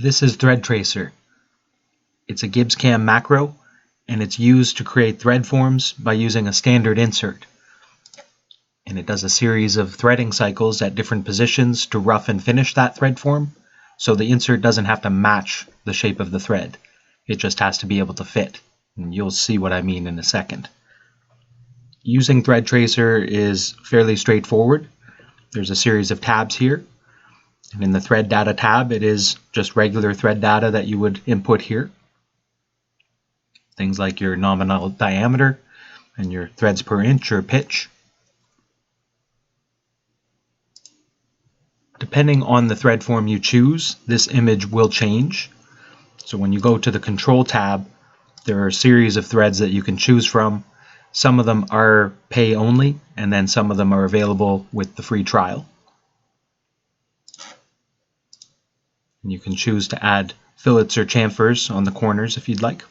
This is ThreadTracer. It's a GibbsCam macro, and it's used to create thread forms by using a standard insert. And it does a series of threading cycles at different positions to rough and finish that thread form, so the insert doesn't have to match the shape of the thread. It just has to be able to fit, and you'll see what I mean in a second. Using ThreadTracer is fairly straightforward. There's a series of tabs here. And in the thread data tab, it is just regular thread data that you would input here. Things like your nominal diameter and your threads per inch or pitch. Depending on the thread form you choose, this image will change. So when you go to the Control tab, there are a series of threads that you can choose from. Some of them are pay only, and then some of them are available with the free trial. And you can choose to add fillets or chamfers on the corners if you'd like.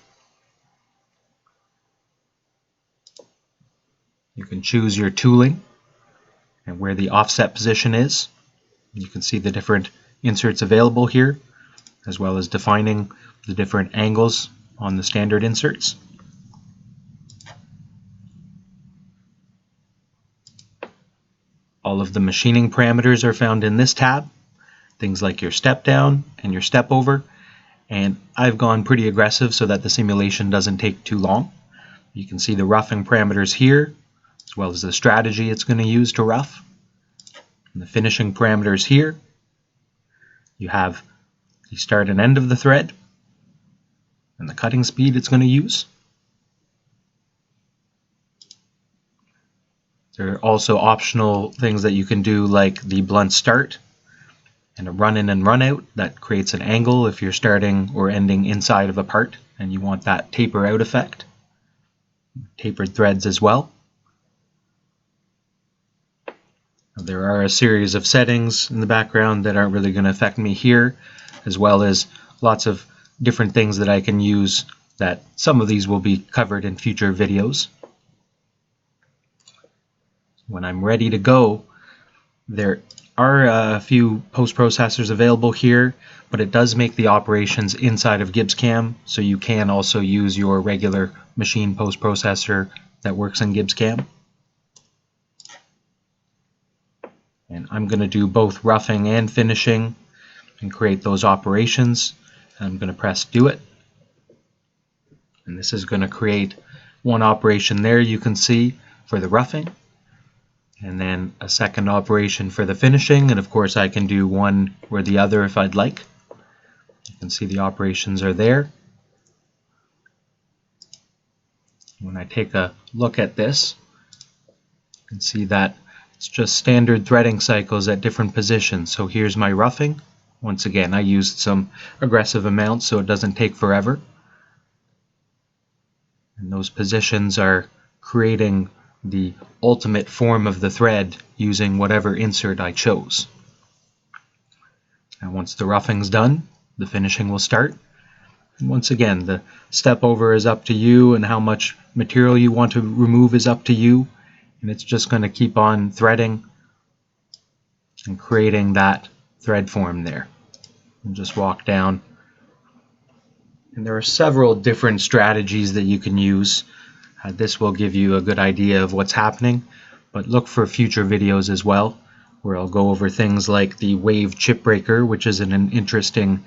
You can choose your tooling and where the offset position is. You can see the different inserts available here, as well as defining the different angles on the standard inserts. All of the machining parameters are found in this tab. Things like your step down and your step over, and I've gone pretty aggressive so that the simulation doesn't take too long. You can see the roughing parameters here, as well as the strategy it's going to use to rough. And the finishing parameters here. You have the start and end of the thread and the cutting speed it's going to use. There are also optional things that you can do, like the blunt start and a run in and run out that creates an angle if you're starting or ending inside of a part and you want that taper out effect. Tapered threads as well. There are a series of settings in the background that aren't really going to affect me here, as well as lots of different things that I can use, that some of these will be covered in future videos. When I'm ready to go, there are a few post-processors available here, but it does make the operations inside of GibbsCam, so you can also use your regular machine post-processor that works in GibbsCam. And I'm going to do both roughing and finishing and create those operations. I'm going to press do it. And this is going to create one operation there you can see for the roughing, and then a second operation for the finishing, and of course I can do one or the other if I'd like. You can see the operations are there. When I take a look at this, you can see that it's just standard threading cycles at different positions. So here's my roughing. Once again, I used some aggressive amounts so it doesn't take forever. And those positions are creating the ultimate form of the thread using whatever insert I chose. And once the roughing's done, the finishing will start. And once again, the step over is up to you, and how much material you want to remove is up to you. And it's just going to keep on threading and creating that thread form there. And just walk down. And there are several different strategies that you can use. This will give you a good idea of what's happening, but look for future videos as well, where I'll go over things like the wave chip breaker, which is an interesting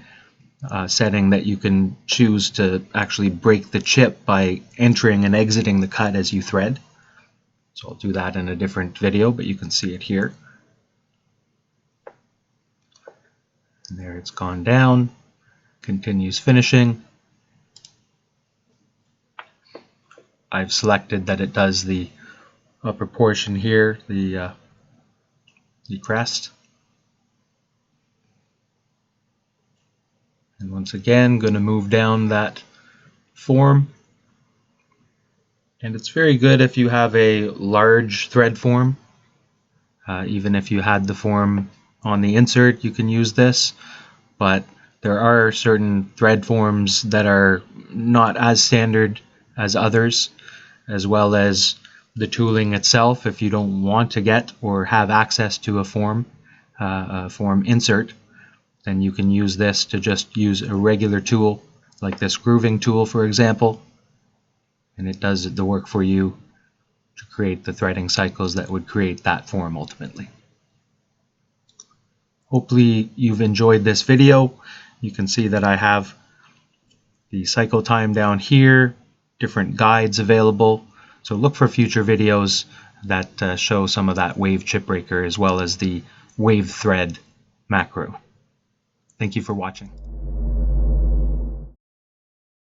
setting that you can choose to actually break the chip by entering and exiting the cut as you thread. So I'll do that in a different video, but you can see it here. And there it's gone down, continues finishing. I've selected that it does the upper portion here, the crest. And once again, going to move down that form. And it's very good if you have a large thread form. Even if you had the form on the insert, you can use this. But there are certain thread forms that are not as standard as others, as well as the tooling itself. If you don't want to get or have access to a form insert, then you can use this to just use a regular tool, like this grooving tool, for example, and it does the work for you to create the threading cycles that would create that form ultimately. Hopefully you've enjoyed this video. You can see that I have the cycle time down here, different guides available. So look for future videos that show some of that wave chip breaker as well as the wave thread macro. Thank you for watching.